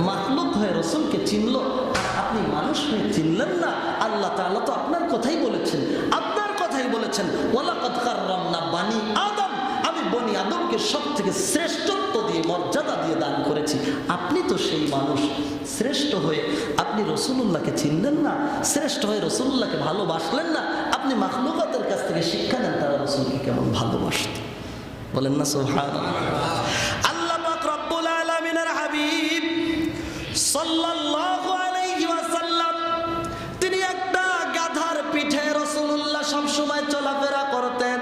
মাখলুক হয়ে রসুলকে চিনল, আর আপনি মানুষ হয়ে চিনলেন না। আল্লাহ তাআলা তো আপনার কথাই বলেছেন, আপনার কথাই বলেছেন ওয়ালাকাদ কাররামনা বানি আদম, আমি বনি আদমকে সব থেকে শ্রেষ্ঠত্ব দিয়ে মর্যাদা দিয়ে দান করেছি, আপনি তো সেই মানুষ। শ্রেষ্ঠ হয়ে আপনি রসুলুল্লাহকে চিনলেন না, শ্রেষ্ঠ হয়ে রসুলুল্লাহকে ভালোবাসলেন না। আপনি মাখলুকাতের কাছ থেকে শিক্ষা নেন তারা রসুলকে কেমন ভালোবাসত। বলেন না সুবহানাল্লাহ। আল্লাহ পাক রব্বুল আলামিনের হাবিব সাল্লাল্লাহু আলাইহি ওয়াসাল্লাম তিনি একটা গাধার পিঠে রাসূলুল্লাহ সব সময় চলাফেরা করতেন।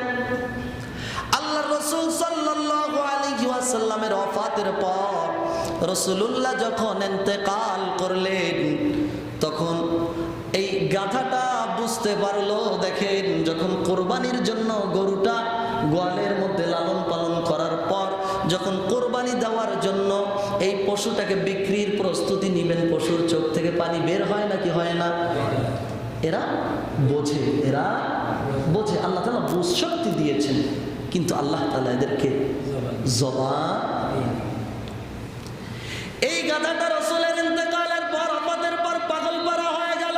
আল্লাহর রাসূল সাল্লাল্লাহু আলাইহি ওয়াসাল্লামের ওফাতের পর রাসূলুল্লাহ যখন ইন্তেকাল করলেন তখন এই গাধাটা বুঝতে পারলো। দেখেন, যখন কোরবানির জন্য গরুটা গোয়ালের মধ্যে লালন পালন করার পর যখন কোরবানি দেওয়ার জন্য এই পশুটাকে বিক্রির প্রস্তুতি নিবেন, পশুর চোখ থেকে পানি বের হয় নাকি হয় না? এরা বোঝে, এরা বোঝে। আল্লাহ তাআলা বুঝ শক্তি দিয়েছেন, কিন্তু আল্লাহ তাআলা এদেরকে জবান। এই গাধাটা রাসূলের ইন্তেকালের পর ওফাতের পর পাগল পারা হয়ে গেল।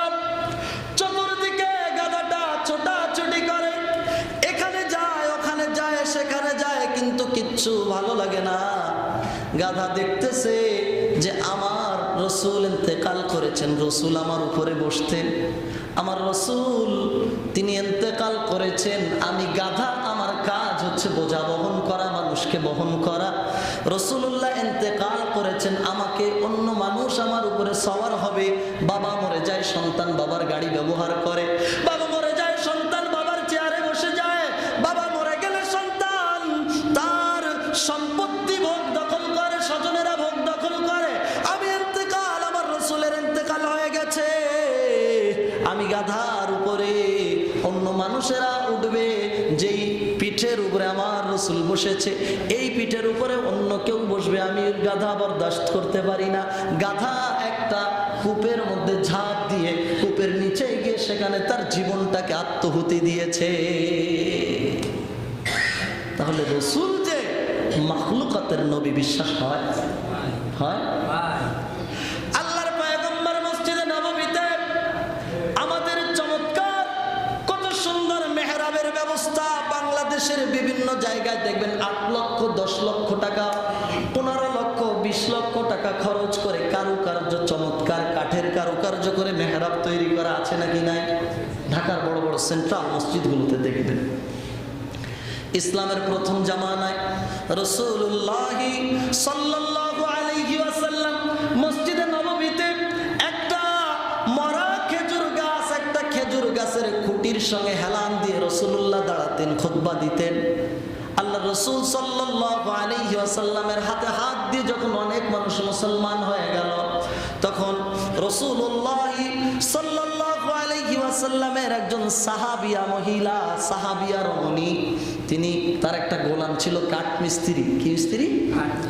চতুর্দিকে গাধাটা ছোটাছুটি করে, এখানে যায় ওখানে যায় সেখানে যায়, কিন্তু কিচ্ছু ভালো লাগে না। গাধা দেখতেছে যে আমার রাসূল ইন্তেকাল করেছেন, রাসূল আমার উপরে বসতেন, আমার রাসূল তিনি ইন্তেকাল করেছেন, আমি গাধা, আমার কাজ হচ্ছে বোঝা বহন করা, মানুষকে বহন করা। রাসূলুল্লাহ ইন্তেকাল করেছেন, আমাকে অন্য মানুষ আমার উপরে সওয়ার হবে। বাবা মরে যায়, সন্তান বাবার গাড়ি ব্যবহার করে, বাবা মরে যায়, সন্তান বাবার চেয়ারে বসে যায়, বাবা মরে গেলে সন্তান তার সম্পত্তি ভোগ দখল করে, স্বজনেরা ভোগ দখল করে। আমি ইন্তেকাল, আমার রাসূলের ইন্তেকাল হয়ে গেছে, আমি গাধার উপরে, অন্য মানুষেরা উঠবে যেই পিঠের উপরে আমার রাসূল বসেছে, এই পিঠের উপরে অন্য কেউ বসবে, আমি গাধা বরদাস্ত করতে পারি না। গাধা একটা কূপের মধ্যে ঝাঁপ দিয়ে কূপের নিচে গিয়ে সেখানে তার জীবনটাকে আত্মহুতি দিয়েছে। তাহলে রাসূল যে মাখলুকাতের নবী বিশ্বাস হয়? হয়। আল্লাহর পয়গম্বর মসজিদে নববীতে আমাদের চমৎকার কত সুন্দর মেহরাবের ব্যবস্থা। বাংলাদেশের বিভিন্ন জায়গায় দেখবেন 8 লক্ষ 10 লক্ষ টাকা, 15 লক্ষ 20 লক্ষ টাকা খরচ করে কারুকার্য, চমৎকার কাঠের কারুকার্য করে মেহরাব তৈরি করা আছে নাকি নাই? ঢাকার বড় বড় সেন্ট্রাল মসজিদগুলোতে দেখবেন। ইসলামের প্রথম জামানায় রাসূলুল্লাহ সাল্লাল্লাহু আলাইহি ওয়াসাল্লাম মসজিদে নববীতে একটা মরা খেজুর গাছ, একটা খেজুর গাছের খুঁটির সঙ্গে হেলান দিয়ে রাসূলুল্লাহ দাঁড়াতেন, খুতবা দিতেন। আল্লাহ রাসূল সাল্লাল্লাহু আলাইহি ওয়াসাল্লামের হাতে হাত দিয়ে যখন অনেক মানুষ মুসলমান হয়ে গেল, তখন রাসূলুল্লাহ সাল্লাল্লাহু আলাইহি ওয়াসাল্লামের একজন সাহাবিয়া মহিলা, সাহাবিয়া রমণী, তিনি, তার একটা গোলাম ছিল কাঠমিস্ত্রি। কি মিস্ত্রি?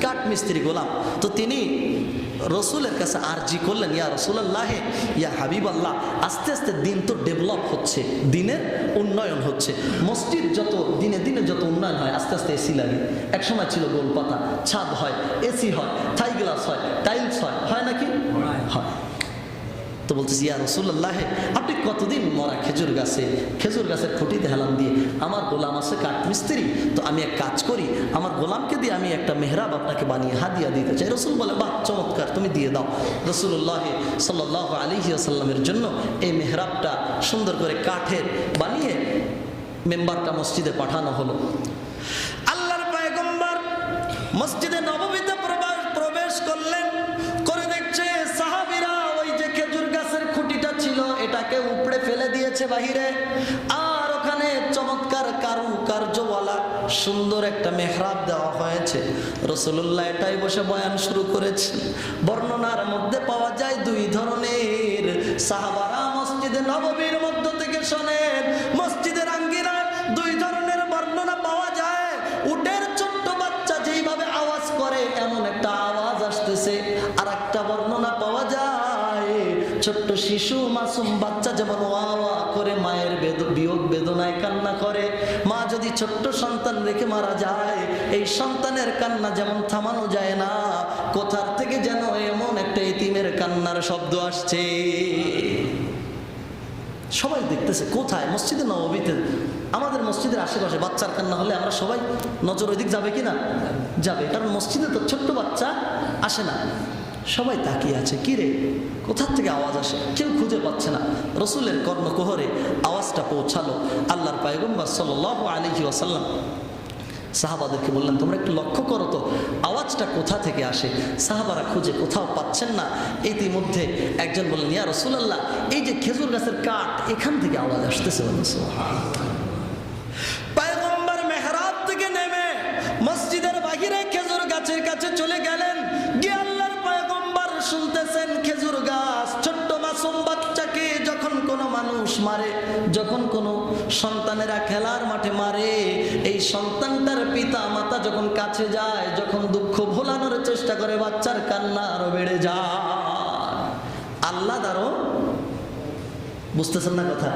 কাঠমিস্ত্রি গোলাম। তো তিনি রসুলের কাছে আরজি করলেন, ইয়া রাসূলুল্লাহ, ইয়া হাবিবাল্লাহ, আস্তে আস্তে দিন তো ডেভেলপ হচ্ছে, দিনের উন্নয়ন হচ্ছে, মসজিদ যত দিনে দিনে যত উন্নয়ন হয় আস্তে আস্তে এসি লাগে। এক সময় ছিল গোলপাতা, ছাদ হয়, এসি হয়, থাই গ্লাস হয়, টাইলস হয়, হয় নাকি? হয়। তো বলতেছি, ইয়া রাসূলুল্লাহ, আপনি কতদিন মরা খেজুর গাছের খুঁটিতে হেলান দিয়ে, আমার গোলাম আছে কাঠমিস্ত্রি, তো আমি এক কাজ করি, আমার গোলামকে দিয়ে আমি একটা মেহরাব আপনাকে বানিয়ে হাদিয়া দিতে চাই। রাসূল বলে, বাহ, চমৎকার, তুমি দিয়ে দাও। রাসূলুল্লাহ সাল্লাল্লাহু আলাইহি ওয়াসাল্লামের জন্য এই মেহরাবটা সুন্দর করে কাঠের বানিয়ে মেম্বারটা মসজিদে পাঠানো হলো। আল্লাহর পয়গম্বর মসজিদে নববীতে প্রবেশ করলেন, করে দেখছে সাহাবীরা ওই যে খেজুর গাছের খুঁটিটা ছিল এটাকে উপড়ে ফেলে দিয়েছে বাহিরে, আর ওখানে চমৎকার কারুকার্যওয়ালা সুন্দর একটা মেহরাব দেওয়া হয়েছে। রাসূলুল্লাহ এটাই বসে বয়ান শুরু করেছেন। বর্ণনার মধ্যে পাওয়া যায় 2 ধরনের। সাহাবারা মসজিদে নববীর মধ্য থেকে শোনেন, মসজিদের আঙ্গিনায় 2 ধরনের বর্ণনা পাওয়া যায়। উটের ছোট্ট বাচ্চা যেইভাবে আওয়াজ করে এমন একটা আওয়াজ আসতেছে, আর একটা বর্ণনা পাওয়া যায় ছোট্ট শিশু মাসুম বাচ্চা যেমন ওয়া ওয়া করে মায়ের বিয়োগ বেদনায় কান্না করে। মা যদি ছোট্ট সন্তান রেখে মারা যায়, এই সন্তানের কান্না যেমন থামানো যায় না, কোথার থেকে যেন এমন একটা এতিমের কান্নার শব্দ আসছে। সবাই দেখতেছে, কোথায়? মসজিদে নববীতে আমাদের মসজিদের আশেপাশে বাচ্চার কান্না হলে আমরা সবাই নজর ওইদিক যাবে কি না? যাবে, কারণ মসজিদে তো ছোট্ট বাচ্চা আসে না, সবাই তাকিয়ে আছে, কি রে কোথার থেকে আওয়াজ আসে, কেউ খুঁজে পাচ্ছে না। রসুলের কর্ণকুহরে আওয়াজটা পৌঁছালো। আল্লাহর পয়গম্বর সাল্লাল্লাহু আলাইহি ওয়াসাল্লাম সাহাবাদেরকে বললেন, তোমরা একটু লক্ষ্য করো তো আওয়াজটা কোথা থেকে আসে। সাহাবারা খুঁজে কোথাও পাচ্ছেন না। ইতিমধ্যে একজন বললেন, ইয়া রাসূলুল্লাহ, এই যে খেজুর গাছের কাঠ, এখান থেকে আওয়াজ আসতেছে। পয়গম্বর মেহরাব থেকে নেমে মসজিদের বাহিরে খেজুর গাছের কাছে চলে গেলেন। গিয়ে আল্লাহর পয়গম্বর শুনতেছেন খেজুর গাছ ছোট্ট মাসুম বাচ্চাকে যখন কোনো মানুষ মারে, যখন কোনো সন্তানেরা খেলার মাঠে মারে, এই সন্তানটার পিতা মাতা যখন কাছে যায়, যখন দুঃখ ভোলানোর চেষ্টা করে, বাচ্চার কান্না আরো বেড়ে যায়। আল্লাহ আরো, বুঝতেছেন না কথা,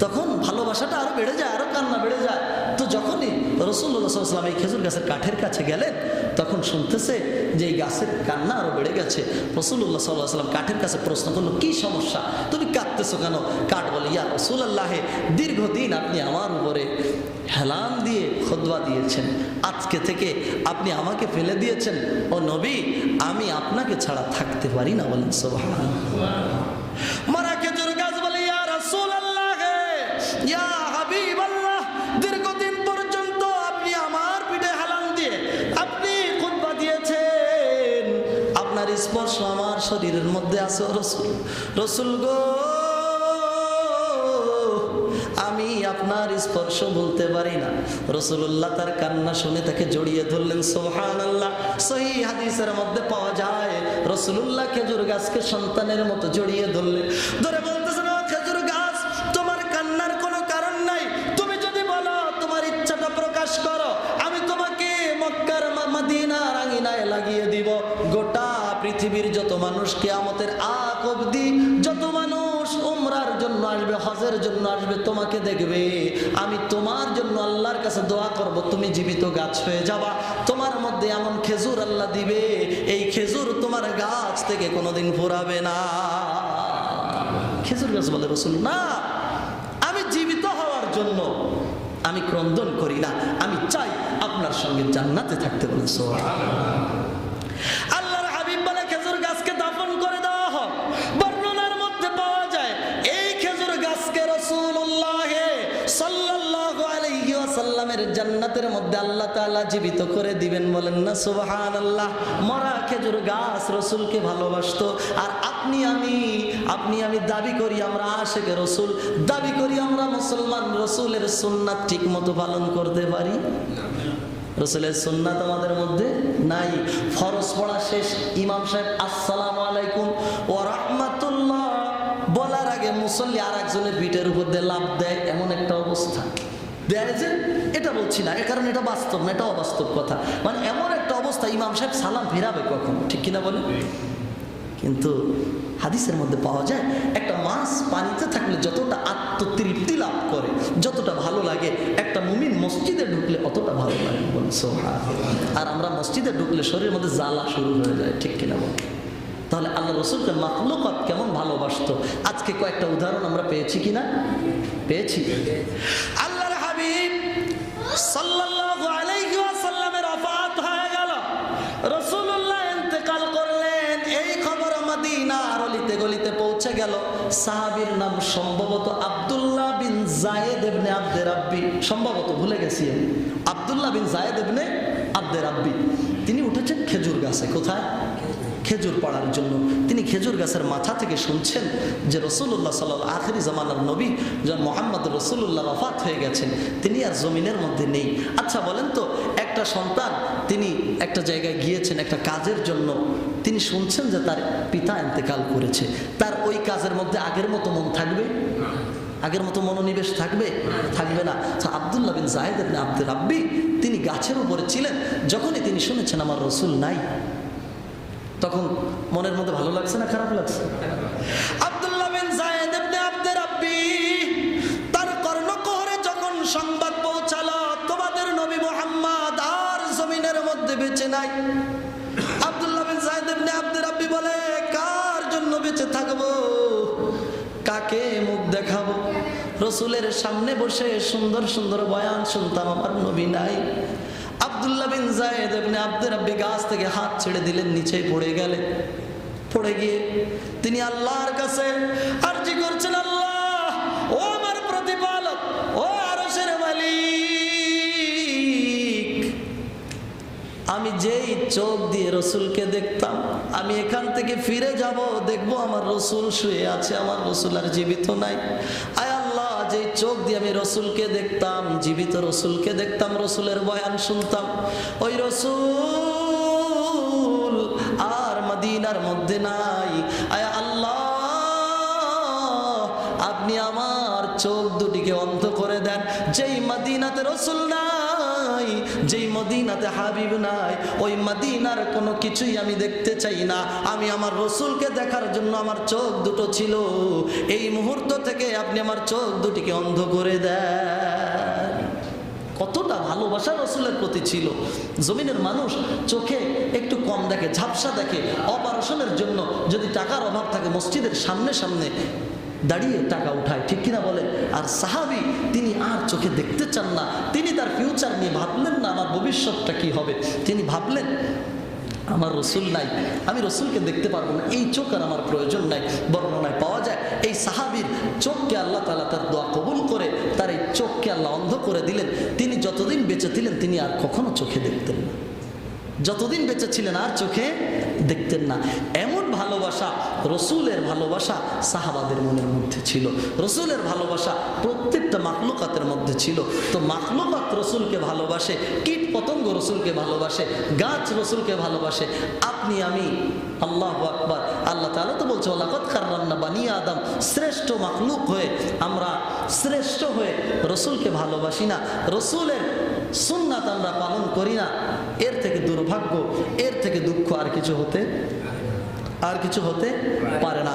তখন ভালোবাসাটা আরো বেড়ে যায়, আরো কান্না বেড়ে যায়। তো যখনই রাসূলুল্লাহ সাল্লাল্লাহু আলাইহি ওয়াসাল্লাম এই খেজুর গাছের কাঠের কাছে গেলেন, তখন শুনতেছে যে এই গাছের কান্না আরো বেড়ে গেছে। রাসূলুল্লাহ সাল্লাল্লাহু আলাইহি ওয়াসাল্লাম কাঠের কাছে প্রশ্ন করলো, কি সমস্যা, তুমি কাঁদতেছো কেন? কাঠ বলে, ইয়া রাসূলুল্লাহ, দীর্ঘদিন আপনি আমার উপরে হেলান দিয়ে খুতবা দিয়েছেন, আজকে থেকে আপনি আমাকে ফেলে দিয়েছেন, ও নবী আমি আপনাকে ছাড়া থাকতে পারি না। বলেন সুবহানাল্লাহ। মারা খেজুর গাছ বলে, ইয়া রাসূলুল্লাহ, ইয়া হাবিবাল্লাহ, দীর্ঘদিন পর্যন্ত আপনি আমার পিঠে হেলান দিয়ে আপনি খুতবা দিয়েছেন, আপনার স্পর্শ আমার শরীরের মধ্যে আছে। রাসূল, রাসূল গো, আমি আপনার স্পর্শ ভুলতে পারি না। রাসূলুল্লাহ তার কান্না শুনে তাকে জড়িয়ে ধরলেন। সুবহানাল্লাহ। সহিহ হাদিসের মধ্যে পাওয়া যায় রাসূলুল্লাহ খেজুর গাছকে সন্তানের মতো জড়িয়ে ধরলেন, ধরে বলতেছেন, ও খেজুর গাছ, তোমার কান্নার কোনো কারণ নাই, তুমি যদি বলো তোমার ইচ্ছাটা প্রকাশ করো, আমি তোমাকে মক্কার মদিনার আঙিনায় লাগিয়ে দিব। গোটা পৃথিবীর যত মানুষ কিয়ামতের আগ অবধি যত মানুষ উমরার জন্য আসবে, হজের জন্য আসবে, তোমাকে দেখবে, আমি তোমার জন্য আল্লাহর কাছে দোয়া করব, তুমি জীবিত গাছ হয়ে যাবা। তোমার মধ্যে এমন খেজুর আল্লাহ দিবে, এই খেজুর তোমার গাছ থেকে কোনোদিন ফুরাবে না। খেজুর গাছ বলে, রাসূল না, আমি জীবিত হওয়ার জন্য আমি ক্রন্দন করি না, আমি চাই আপনার সঙ্গে জান্নাতে থাকতে। বলে সুবহানাল্লাহ। আল্লাহর হাবিব বলে, খেজুর গাছকে দাফন করে দেওয়া হোক। বর্ণনার মধ্যে পাওয়া যায় এই খেজুর গাছকে রাসূলুল্লাহ সাল্লাল্লাহু আলাইহি ওয়াসাল্লামের জান্নাতের মধ্যে আল্লাহ তাআলা জীবিত করে দিবেন। বলেন না সুবহানাল্লাহ। মরা খেজুর গাছ রাসূলকে ভালোবাসতো। আর আপনি আমি দাবি করি আমরা আশিকে রাসূল, দাবি করি আমরা মুসলমান, রাসূলের সুন্নাত ঠিকমতো পালন করতে পারি? রাসূলের সুন্নাত আমাদের মধ্যে নাই। ফরজ পড়া শেষ, ইমাম সাহেব আসসালামু আলাইকুম ওয়া রাহমাতুল্লাহ বলার আগে মুসল্লি আর একজনের পিঠের উপর দিয়ে লাফ দেয়, এমন একটা অবস্থা দেয় যে, এটা বলছি না কারণ এটা বাস্তব না, এটা অবাস্তব কথা, মানে এমন একটা অবস্থা, ইমাম সাহেব সালাম ফেরাবে কখন, ঠিক কিনা বলে? কিন্তু হাদিসের মধ্যে পাওয়া যায় একটা মাছ পানিতে থাকলে যতটা আত্মতৃপ্তি লাভ করে, যতটা ভালো লাগে, একটা মুমিন মসজিদে ঢুকলে অতটা ভালো লাগে। বল সুবহানাল্লাহ। আর আমরা মসজিদে ঢুকলে শরীরের মধ্যে জ্বালা শুরু হয়ে যায়, ঠিক কিনা বল? তাহলে আল্লাহ রাসূলকে মাখলুকাত কেমন ভালোবাসতো, আজকে কয়েকটা উদাহরণ আমরা পেয়েছি কিনা? পেয়েছি। আল্লাহর হাবিব সাল্লাল্লাহু আলাইহি ওয়াসাল্লামের ওফাত হয়ে গেল, রাসূলুল্লাহ ইন্তেকাল করলেন, এই খবর মদিনার অলিতে গলিতে পৌঁছে গেল। সাহাবীর নাম সম্ভবত আব্দুল্লাহ বিন যায়েদ ইবনে আব্দে রাব্বি, সম্ভবত ভুলে গেছি আমি, আব্দুল্লাহ বিন যায়েদ ইবনে আব্দে রাব্বি। তিনি উঠেছেন খেজুর গাছে। কোথায়? খেজুর পড়ার জন্য। তিনি খেজুর গাছের মাথা থেকে শুনছেন যে রাসূলুল্লাহ সাল্লাল্লাহু আখিরি জামানার নবী যখন মুহাম্মদ রাসূলুল্লাহ ওফাত হয়ে গেছেন, তিনি আর জমিনের মধ্যে নেই। আচ্ছা বলেন তো, একটা সন্তান তিনি একটা জায়গায় গিয়েছেন একটা কাজের জন্য, তিনি শুনছেন যে তার পিতা ইন্তেকাল করেছে, তার ওই কাজের মধ্যে আগের মতো মন থাকবে? আগের মতো মনোনিবেশ থাকবে? থাকবে না। আব্দুল্লাহ বিন যায়েদ ইবনে আব্দে রাব্বি তিনি গাছের উপরে ছিলেন, যখনই তিনি শুনেছেন আমার রাসূল নাই, তখন মনের মধ্যে ভালো লাগছে না খারাপ লাগছে? আব্দুল্লাহ বিন যায়েদ ইবনে আব্দে রাব্বি তার কর্ণকুহরে যখন সংবাদ পৌঁছালো তোমাদের নবী মুহাম্মদ আর জমিনের মধ্যে বেঁচে নাই, আব্দুল্লাহ বিন যায়েদ ইবনে আব্দে রাব্বি বলে, কার জন্য বেঁচে থাকবো, কাকে মুখ দেখাবো? রসুলের সামনে বসে সুন্দর সুন্দর বয়ান শুনতাম, আমার নবী নাই। আব্দুল্লাহ বিন যায়েদ ইবনে আব্দুর রাব্বি গাছ থেকে হাত ছেড়ে দিলেন, নিচে পড়ে গেলেন। পড়ে গিয়ে তিনি আল্লাহর কাছে আরজি করছেন, আল্লাহ ও আমার প্রতিপালক, ও আরশের মালিক, আমি যেই চোখ দিয়ে রসুলকে দেখতাম, আমি এখান থেকে ফিরে যাব, দেখবো আমার রসুল শুয়ে আছে, আমার রসুল আর জীবিত নাই। আয় আল্লাহ, যেই চোখ দিয়ে আমি রসুলকে দেখতাম, জীবিত রসুলকে দেখতাম, রসুলের বয়ান শুনতাম, ওই রসুল আর মদিনার মধ্যে নাই। আয় আল্লাহ, আপনি আমার চোখ দুটিকে অন্ধ করে দেন। যেই মদিনাতে রসুল নাই, যেই মদিনাতে হাবিব নাই, ওই মদিনার কোনো কিছুই আমি দেখতে চাই না। আমি আমার রসুলকে দেখার জন্য আমার চোখ দুটো ছিল, এই মুহূর্ত থেকে আপনি আমার চোখ দুটিকে অন্ধ করে দেন। কতটা ভালোবাসা রসুলের প্রতি ছিল। জমিনের মানুষ চোখে একটু কম দেখে, ঝাপসা দেখে, অপারেশনের জন্য যদি টাকার অভাব থাকে মসজিদের সামনে সামনে দাঁড়িয়ে টাকা উঠায়, ঠিক কিনা বলে। আর সাহাবী তিনি আর চোখে দেখতে চান না, তিনি তার ফিউচার নিয়ে ভাবলেন না, আমার ভবিষ্যৎটা কি হবে। তিনি ভাবলেন আমার রসুল নাই, আমি রসুলকে দেখতে পারবো না, এই চোখ আর আমার প্রয়োজন নাই। বর্ণনায় পাওয়া যায় এই সাহাবীর চোখকে আল্লাহ তাআলা তার দোয়া কবুল করে তার এই চোখকে আল্লাহ অন্ধ করে দিলেন। তিনি যতদিন বেঁচে ছিলেন তিনি আর কখনো চোখে দেখতেন না, যতদিন বেঁচে ছিলেন আর চোখে দেখতেন না। এমন ভালোবাসা, রসুলের ভালোবাসা সাহাবাদের মনের মধ্যে ছিল। রসুলের ভালোবাসা প্রত্যেকটা মাখলুকাতের মধ্যে ছিল। তো মাখলুকাত রসুলকে ভালোবাসে, কীট পতঙ্গ রসুলকে ভালোবাসে, গাছ রসুলকে ভালোবাসে। আপনি আমি, আল্লাহু আকবার, আল্লাহ তাআলা তো বলছে ওয়ালাকাদ কাররামনা বানি আদম, শ্রেষ্ঠ মাখলুক হয়ে আমরা, শ্রেষ্ঠ হয়ে রসুলকে ভালোবাসি না, রসুলের সুন্নাত আমরা পালন করি না। এর থেকে দুর্ভাগ্য, এর থেকে দুঃখ আর কিছু হতে পারে না।